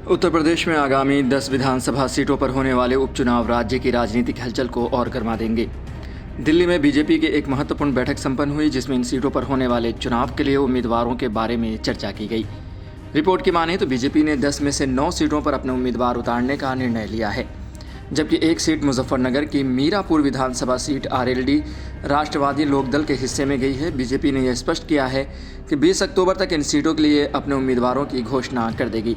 उत्तर प्रदेश में आगामी 10 विधानसभा सीटों पर होने वाले उपचुनाव राज्य की राजनीतिक हलचल को और गर्मा देंगे। दिल्ली में बीजेपी की एक महत्वपूर्ण बैठक संपन्न हुई, जिसमें इन सीटों पर होने वाले चुनाव के लिए उम्मीदवारों के बारे में चर्चा की गई। रिपोर्ट की माने तो बीजेपी ने 10 में से 9 सीटों पर अपने उम्मीदवार उतारने का निर्णय लिया है, जबकि एक सीट मुजफ्फरनगर की मीरापुर विधानसभा सीट आरएलडी राष्ट्रवादी लोकदल के हिस्से में गई है। बीजेपी ने यह स्पष्ट किया है कि 20 अक्टूबर तक इन सीटों के लिए अपने उम्मीदवारों की घोषणा कर देगी।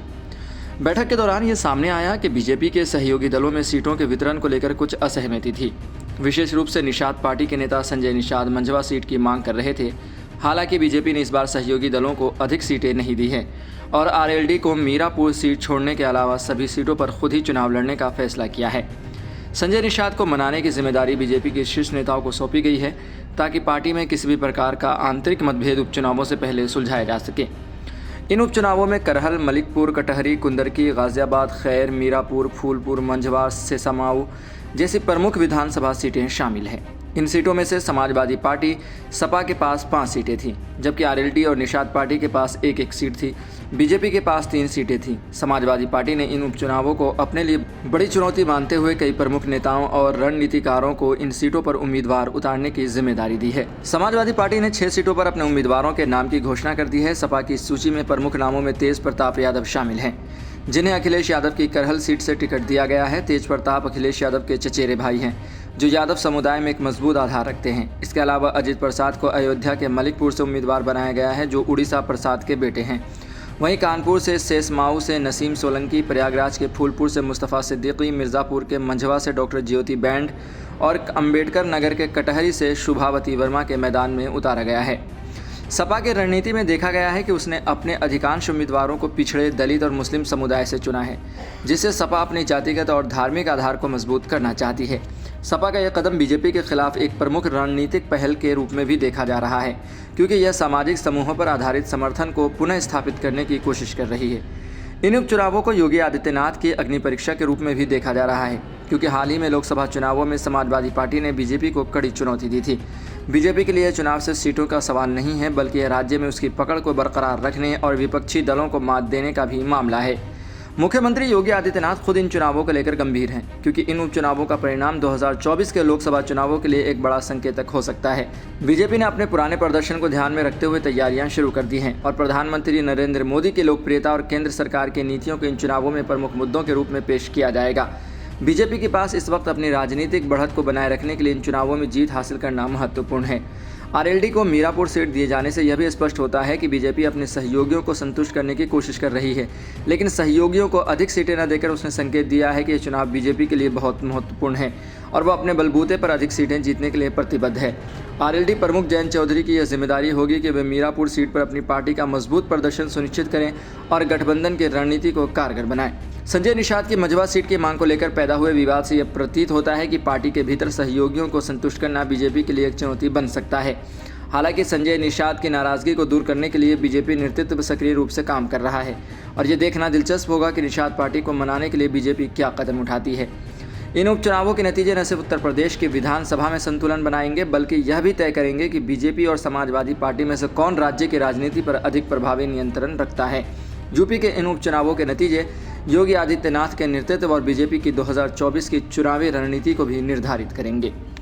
बैठक के दौरान ये सामने आया कि बीजेपी के सहयोगी दलों में सीटों के वितरण को लेकर कुछ असहमति थी। विशेष रूप से निषाद पार्टी के नेता संजय निषाद मंझवा सीट की मांग कर रहे थे। हालांकि बीजेपी ने इस बार सहयोगी दलों को अधिक सीटें नहीं दी हैं और आरएलडी को मीरापुर सीट छोड़ने के अलावा सभी सीटों पर खुद ही चुनाव लड़ने का फैसला किया है। संजय निषाद को मनाने की जिम्मेदारी बीजेपी के शीर्ष नेताओं को सौंपी गई है, ताकि पार्टी में किसी भी प्रकार का आंतरिक मतभेद उपचुनावों से पहले सुलझाया जा सके। इन उपचुनावों में करहल, मलिकपुर, कटहरी, कुंदरकी, गाजियाबाद, खैर, मीरापुर, फूलपुर, मंझवा, सेसामाऊ जैसी प्रमुख विधानसभा सीटें शामिल हैं। इन सीटों में से समाजवादी पार्टी सपा के पास 5 सीटें थीं, जबकि आरएलडी और निषाद पार्टी के पास एक सीट थी। बीजेपी के पास 3 सीटें थीं। समाजवादी पार्टी ने इन उपचुनावों को अपने लिए बड़ी चुनौती मानते हुए कई प्रमुख नेताओं और रणनीतिकारों को इन सीटों पर उम्मीदवार उतारने की जिम्मेदारी दी है। समाजवादी पार्टी ने 6 सीटों पर अपने उम्मीदवारों के नाम की घोषणा कर दी है। सपा की सूची में प्रमुख नामों में तेज प्रताप यादव शामिल हैं, जिन्हें अखिलेश यादव की करहल सीट से टिकट दिया गया है। तेज प्रताप अखिलेश यादव के चचेरे भाई हैं, जो यादव समुदाय में एक मजबूत आधार रखते हैं। इसके अलावा अजित प्रसाद को अयोध्या के मलिकपुर से उम्मीदवार बनाया गया है, जो उड़ीसा प्रसाद के बेटे हैं। वहीं कानपुर से सेसमाऊ से नसीम सोलंकी, प्रयागराज के फूलपुर से मुस्तफ़ा सिद्दीकी, मिर्ज़ापुर के मंझवा से डॉक्टर ज्योति बैंड और अम्बेडकर नगर के कटहरी से शुभावती वर्मा के मैदान में उतारा गया है। सपा की रणनीति में देखा गया है कि उसने अपने अधिकांश उम्मीदवारों को पिछड़े, दलित और मुस्लिम समुदाय से चुना है, जिससे सपा अपनी जातिगत और धार्मिक आधार को मजबूत करना चाहती है। सपा का यह कदम बीजेपी के खिलाफ एक प्रमुख रणनीतिक पहल के रूप में भी देखा जा रहा है, क्योंकि यह सामाजिक समूहों पर आधारित समर्थन को पुनः स्थापित करने की कोशिश कर रही है। इन उपचुनावों को योगी आदित्यनाथ की अग्नि परीक्षा के रूप में भी देखा जा रहा है, क्योंकि हाल ही में लोकसभा चुनावों में समाजवादी पार्टी ने बीजेपी को कड़ी चुनौती दी थी। बीजेपी के लिए चुनाव से सीटों का सवाल नहीं है, बल्कि यह राज्य में उसकी पकड़ को बरकरार रखने और विपक्षी दलों को मात देने का भी मामला है। मुख्यमंत्री योगी आदित्यनाथ खुद इन चुनावों को लेकर गंभीर हैं, क्योंकि इन उपचुनावों का परिणाम 2024 के लोकसभा चुनावों के लिए एक बड़ा संकेतक हो सकता है। बीजेपी ने अपने पुराने प्रदर्शन को ध्यान में रखते हुए तैयारियां शुरू कर दी हैं और प्रधानमंत्री नरेंद्र मोदी की लोकप्रियता और केंद्र सरकार की नीतियों को इन चुनावों में प्रमुख मुद्दों के रूप में पेश किया जाएगा। बीजेपी के पास इस वक्त अपनी राजनीतिक बढ़त को बनाए रखने के लिए इन चुनावों में जीत हासिल करना महत्वपूर्ण है। आरएलडी को मीरापुर सीट दिए जाने से यह भी स्पष्ट होता है कि बीजेपी अपने सहयोगियों को संतुष्ट करने की कोशिश कर रही है, लेकिन सहयोगियों को अधिक सीटें न देकर उसने संकेत दिया है कि यह चुनाव बीजेपी के लिए बहुत महत्वपूर्ण है और वह अपने बलबूते पर अधिक सीटें जीतने के लिए प्रतिबद्ध है। आरएलडी प्रमुख जयंत चौधरी की यह जिम्मेदारी होगी कि वे मीरापुर सीट पर अपनी पार्टी का मजबूत प्रदर्शन सुनिश्चित करें और गठबंधन की रणनीति को कारगर बनाएं। संजय निषाद की मंझवा सीट की मांग को लेकर पैदा हुए विवाद से यह प्रतीत होता है कि पार्टी के भीतर सहयोगियों को संतुष्ट करना बीजेपी के लिए एक चुनौती बन सकता है। हालांकि संजय निषाद की नाराजगी को दूर करने के लिए बीजेपी नेतृत्व सक्रिय रूप से काम कर रहा है और ये देखना दिलचस्प होगा कि निषाद पार्टी को मनाने के लिए बीजेपी क्या कदम उठाती है। इन उपचुनावों के नतीजे न सिर्फ उत्तर प्रदेश की विधानसभा में संतुलन बनाएंगे, बल्कि यह भी तय करेंगे कि बीजेपी और समाजवादी पार्टी में से कौन राज्य की राजनीति पर अधिक प्रभावी नियंत्रण रखता है। यूपी के इन उपचुनावों के नतीजे योगी आदित्यनाथ के नेतृत्व और बीजेपी की 2024 की चुनावी रणनीति को भी निर्धारित करेंगे।